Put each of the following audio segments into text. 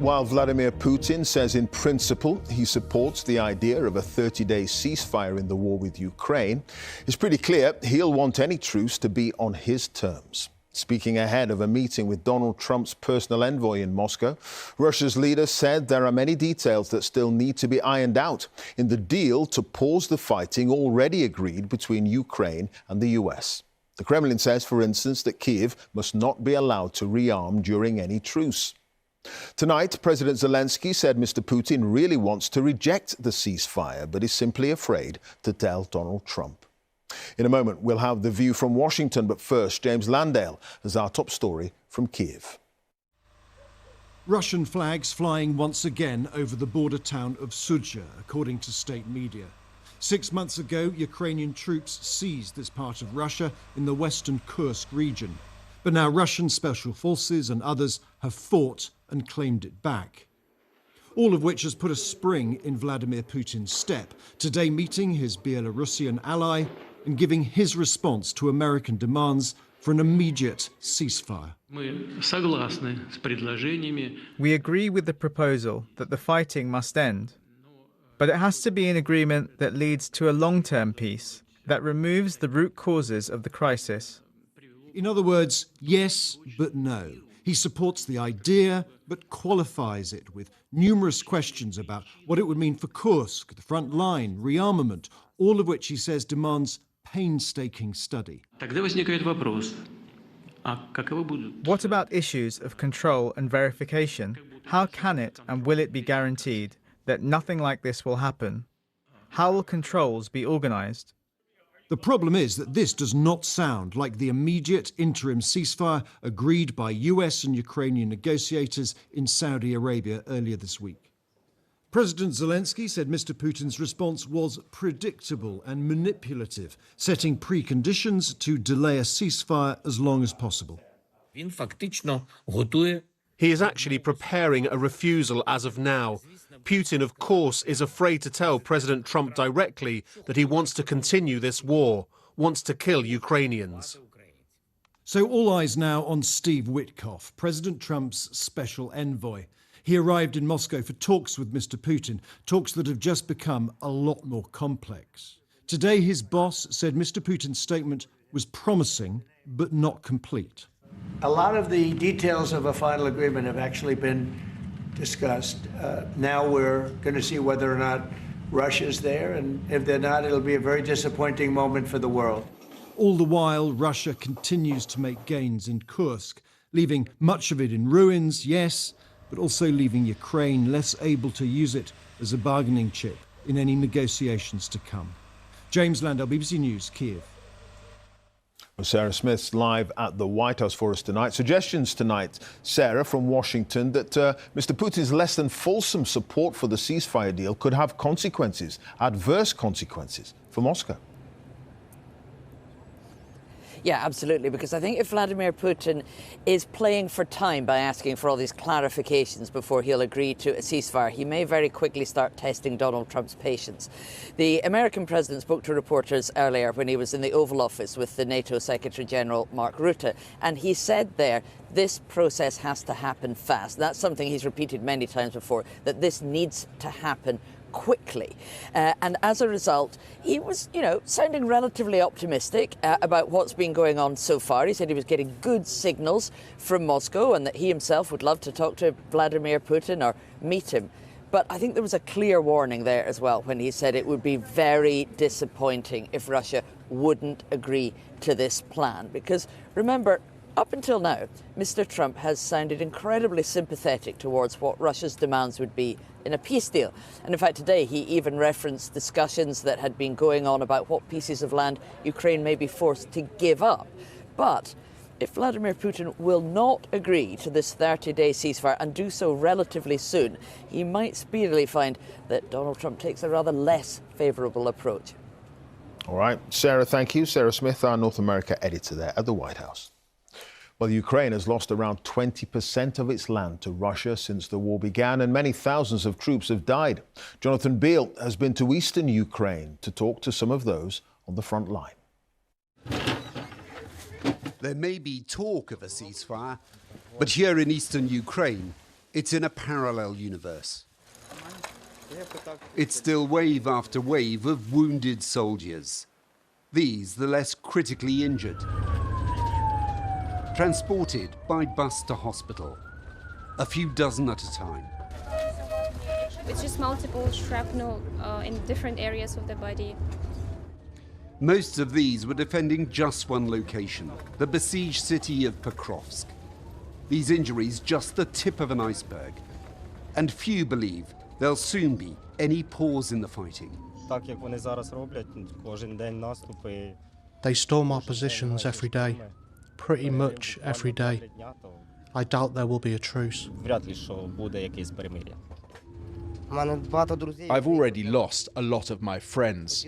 While Vladimir Putin says in principle he supports the idea of a 30-day ceasefire in the war with Ukraine, it's pretty clear he'll want any truce to be on his terms. Speaking ahead of a meeting with Donald Trump's personal envoy in Moscow, Russia's leader said there are many details that still need to be ironed out in the deal to pause the fighting already agreed between Ukraine and the US. The Kremlin says, for instance, that Kyiv must not be allowed to rearm during any truce. Tonight, President Zelensky said Mr. Putin really wants to reject the ceasefire, but is simply afraid to tell Donald Trump. In a moment, we'll have the view from Washington, but first, James Landale has our top story from Kyiv. Russian flags flying once again over the border town of Sudzha, according to state media. 6 months ago, Ukrainian troops seized this part of Russia in the western Kursk region. But now Russian special forces and others have fought and claimed it back. All of which has put a spring in Vladimir Putin's step, today meeting his Belarusian ally and giving his response to American demands for an immediate ceasefire. We agree with the proposal that the fighting must end, but it has to be an agreement that leads to a long-term peace, that removes the root causes of the crisis. In other words, yes, but no. He supports the idea, but qualifies it with numerous questions about what it would mean for Kursk, the front line, rearmament, all of which he says demands painstaking study. What about issues of control and verification? How can it and will it be guaranteed that nothing like this will happen? How will controls be organized? The problem is that this does not sound like the immediate interim ceasefire agreed by US and Ukrainian negotiators in Saudi Arabia earlier this week. President Zelensky said Mr. Putin's response was predictable and manipulative, setting preconditions to delay a ceasefire as long as possible. He is actually preparing a refusal as of now. Putin, of course, is afraid to tell President Trump directly that he wants to continue this war, wants to kill Ukrainians. So all eyes now on Steve Witkoff, President Trump's special envoy. He arrived in Moscow for talks with Mr. Putin, talks that have just become a lot more complex. Today, his boss said Mr. Putin's statement was promising, but not complete. A lot of the details of a final agreement have actually been discussed. Now we're going to see whether or not Russia's there, and if they're not, it'll be a very disappointing moment for the world. All the while, Russia continues to make gains in Kursk, leaving much of it in ruins, yes, but also leaving Ukraine less able to use it as a bargaining chip in any negotiations to come. James Landale, BBC News, Kyiv. Sarah Smith's live at the White House for us tonight. Suggestions tonight, Sarah, from Washington, that Mr. Putin's less than fulsome support for the ceasefire deal could have consequences, adverse consequences for Moscow. Yeah, absolutely, because I think if Vladimir Putin is playing for time by asking for all these clarifications before he'll agree to a ceasefire, he may very quickly start testing Donald Trump's patience. The American president spoke to reporters earlier when he was in the Oval Office with the NATO Secretary General Mark Rutte, and he said there, this process has to happen fast. That's something he's repeated many times before, that this needs to happen quickly. And as a result, he was, sounding relatively optimistic about what's been going on so far. He said he was getting good signals from Moscow and that he himself would love to talk to Vladimir Putin or meet him. But I think there was a clear warning there as well when he said it would be very disappointing if Russia wouldn't agree to this plan. Because remember, up until now, Mr. Trump has sounded incredibly sympathetic towards what Russia's demands would be in a peace deal. And in fact, today he even referenced discussions that had been going on about what pieces of land Ukraine may be forced to give up. But if Vladimir Putin will not agree to this 30-day ceasefire and do so relatively soon, he might speedily find that Donald Trump takes a rather less favourable approach. All right. Sarah, thank you. Sarah Smith, our North America editor there at the White House. Well, Ukraine has lost around 20% of its land to Russia since the war began, and many thousands of troops have died. Jonathan Beale has been to eastern Ukraine to talk to some of those on the front line. There may be talk of a ceasefire, but here in eastern Ukraine, It's in a parallel universe. It's still wave after wave of wounded soldiers. These, the less critically injured. Transported by bus to hospital, a few dozen at a time. It's just multiple shrapnel in different areas of the body. Most of these were defending just one location, the besieged city of Pokrovsk. These injuries just the tip of an iceberg. And few believe there'll soon be any pause in the fighting. They storm our positions every day, pretty much every day. I doubt there will be a truce. I've already lost a lot of my friends.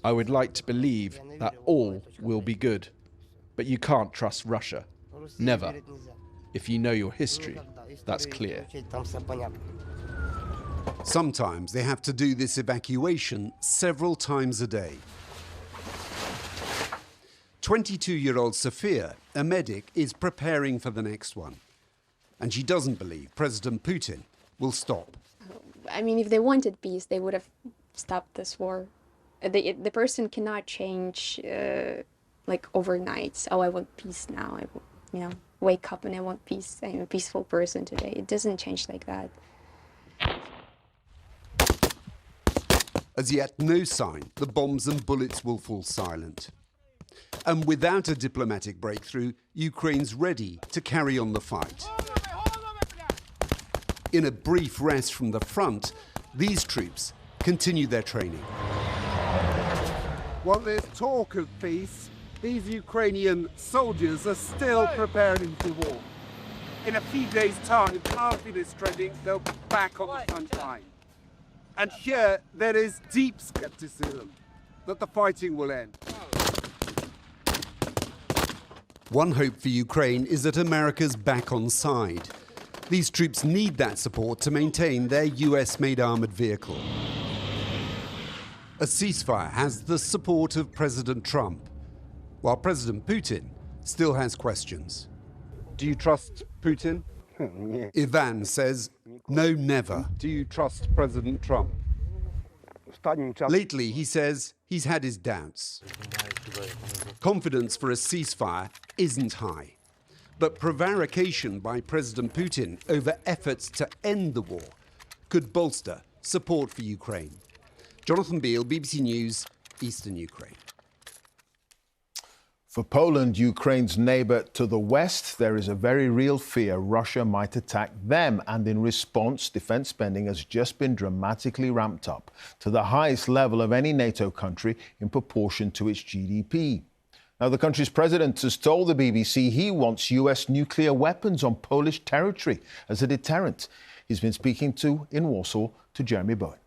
I would like to believe that all will be good. But you can't trust Russia. Never. If you know your history, that's clear. Sometimes they have to do this evacuation several times a day. 22-year-old Sofia, a medic, is preparing for the next one. And she doesn't believe President Putin will stop. I mean, if they wanted peace, they would have stopped this war. The person cannot change like overnight. Oh, I want peace now. I wake up and I want peace. I'm a peaceful person today. It doesn't change like that. As yet, no sign the bombs and bullets will fall silent. And without a diplomatic breakthrough, Ukraine's ready to carry on the fight. In a brief rest from the front, these troops continue their training. While there's talk of peace, these Ukrainian soldiers are still preparing for war. In a few days' time, if confidence trending, they'll be back on the front line. And here, there is deep skepticism that the fighting will end. One hope for Ukraine is that America's back on side. These troops need that support to maintain their US-made armoured vehicle. A ceasefire has the support of President Trump, while President Putin still has questions. Do you trust Putin? Ivan says, no, never. Do you trust President Trump? Lately, he says he's had his doubts. Confidence for a ceasefire isn't high. But prevarication by President Putin over efforts to end the war could bolster support for Ukraine. Jonathan Beale, BBC News, Eastern Ukraine. For Poland, Ukraine's neighbour to the west, there is a very real fear Russia might attack them. And in response, defence spending has just been dramatically ramped up to the highest level of any NATO country in proportion to its GDP. Now, the country's president has told the BBC he wants US nuclear weapons on Polish territory as a deterrent. He's been speaking in Warsaw to Jeremy Bowen.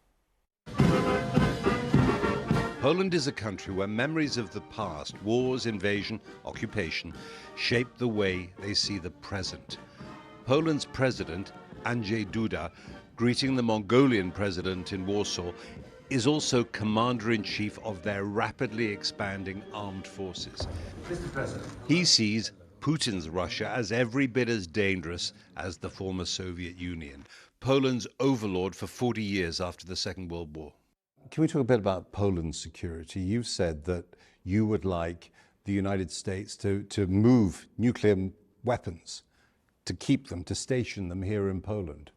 Poland is a country where memories of the past, wars, invasion, occupation, shape the way they see the present. Poland's president, Andrzej Duda, greeting the Mongolian president in Warsaw, is also commander-in-chief of their rapidly expanding armed forces. Mr. President. He sees Putin's Russia as every bit as dangerous as the former Soviet Union, Poland's overlord for 40 years after the Second World War. Can we talk a bit about Poland's security? You've said that you would like the United States to move nuclear weapons, to keep them, to station them here in Poland.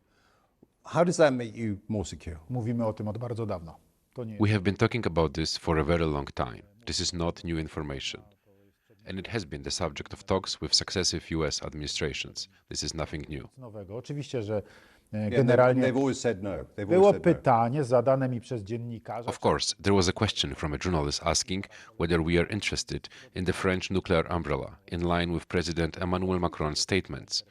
How does that make you more secure? We have been talking about this for a very long time. This is not new information. And it has been the subject of talks with successive US administrations. This is nothing new. They've always said no. Of course, there was a question from a journalist asking whether we are interested in the French nuclear umbrella, in line with President Emmanuel Macron's statements.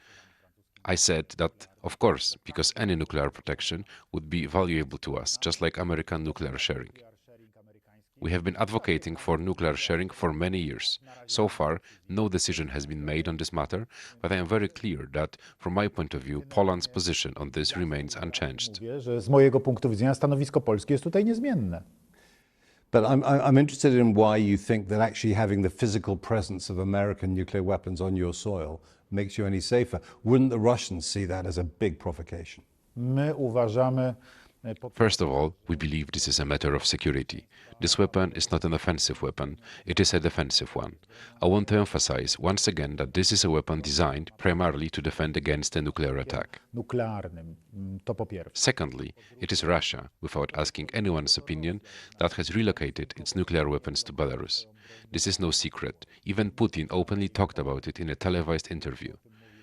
I said that, of course, because any nuclear protection would be valuable to us, just like American nuclear sharing. We have been advocating for nuclear sharing for many years. So far, no decision has been made on this matter, but I am very clear that, from my point of view, Poland's position on this remains unchanged. But I'm interested in why you think that actually having the physical presence of American nuclear weapons on your soil makes you any safer. Wouldn't the Russians see that as a big provocation? First of all, we believe this is a matter of security. This weapon is not an offensive weapon, it is a defensive one. I want to emphasize once again that this is a weapon designed primarily to defend against a nuclear attack. Secondly, it is Russia, without asking anyone's opinion, that has relocated its nuclear weapons to Belarus. This is no secret. Even Putin openly talked about it in a televised interview.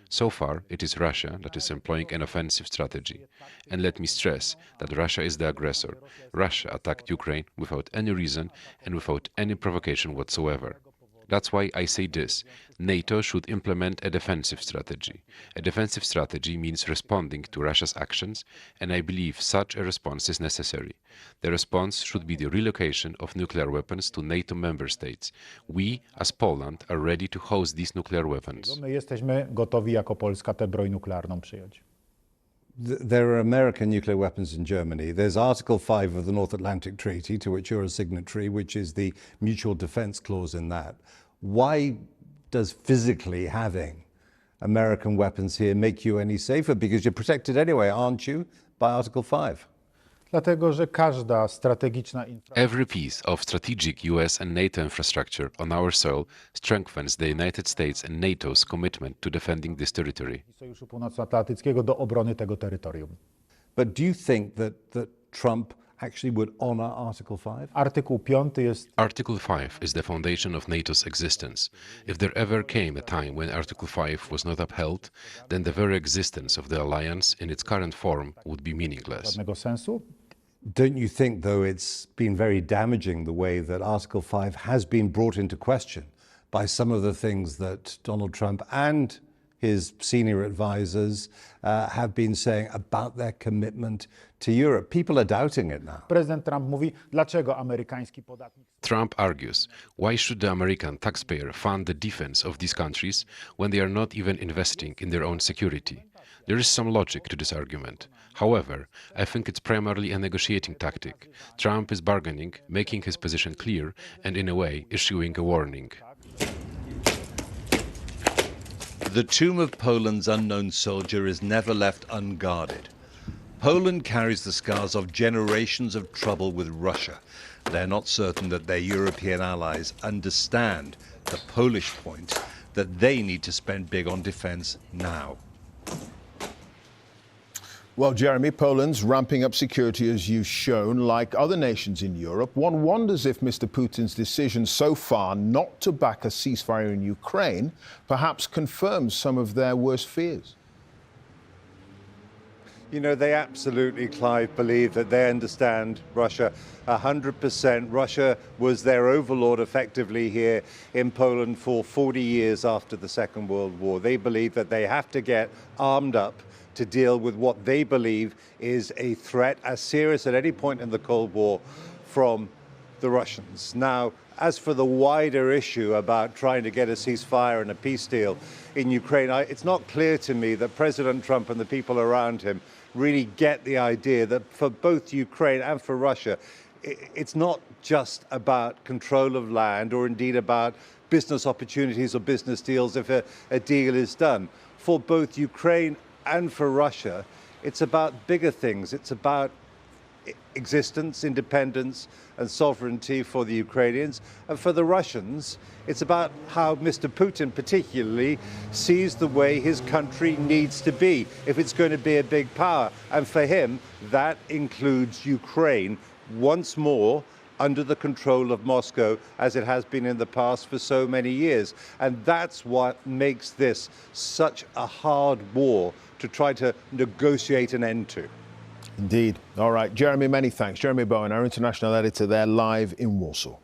So far, it is Russia that is employing an offensive strategy. And let me stress that Russia is the aggressor. Russia attacked Ukraine without any reason and without any provocation whatsoever. That's why I say this: NATO should implement a defensive strategy. A defensive strategy means responding to Russia's actions, and I believe such a response is necessary. The response should be the relocation of nuclear weapons to NATO member states. We, as Poland, are ready to host these nuclear weapons. There are American nuclear weapons in Germany. There's Article 5 of the North Atlantic Treaty, to which you're a signatory, which is the mutual defense clause in that. Why does physically having American weapons here make you any safer? Because you're protected anyway, aren't you, by Article 5? Every piece of strategic US and NATO infrastructure on our soil strengthens the United States and NATO's commitment to defending this territory. But do you think that Trump actually would honor Article 5? Article 5 is the foundation of NATO's existence. If there ever came a time when Article 5 was not upheld, then the very existence of the alliance in its current form would be meaningless. Don't you think, though, it's been very damaging the way that Article 5 has been brought into question by some of the things that Donald Trump and his senior advisors have been saying about their commitment to Europe? People are doubting it now. Trump argues, why should the American taxpayer fund the defense of these countries when they are not even investing in their own security? There is some logic to this argument. However, I think it's primarily a negotiating tactic. Trump is bargaining, making his position clear, and in a way issuing a warning. The tomb of Poland's unknown soldier is never left unguarded. Poland carries the scars of generations of trouble with Russia. They're not certain that their European allies understand the Polish point, that they need to spend big on defense now. Well, Jeremy, Poland's ramping up security, as you've shown, like other nations in Europe. One wonders if Mr. Putin's decision so far not to back a ceasefire in Ukraine perhaps confirms some of their worst fears. You know, they absolutely, Clive, believe that they understand Russia 100%. Russia was their overlord effectively here in Poland for 40 years after the Second World War. They believe that they have to get armed up to deal with what they believe is a threat as serious at any point in the Cold War from the Russians. Now, as for the wider issue about trying to get a ceasefire and a peace deal in Ukraine, it's not clear to me that President Trump and the people around him really get the idea that for both Ukraine and for Russia, it's not just about control of land or indeed about business opportunities or business deals if a deal is done. For both Ukraine and for Russia, it's about bigger things. It's about existence, independence and sovereignty for the Ukrainians. And for the Russians, it's about how Mr. Putin particularly sees the way his country needs to be if it's going to be a big power. And for him, that includes Ukraine once more under the control of Moscow, as it has been in the past for so many years. And that's what makes this such a hard war to try to negotiate an end to. Indeed. All right, Jeremy, many thanks. Jeremy Bowen, our international editor there, live in Warsaw.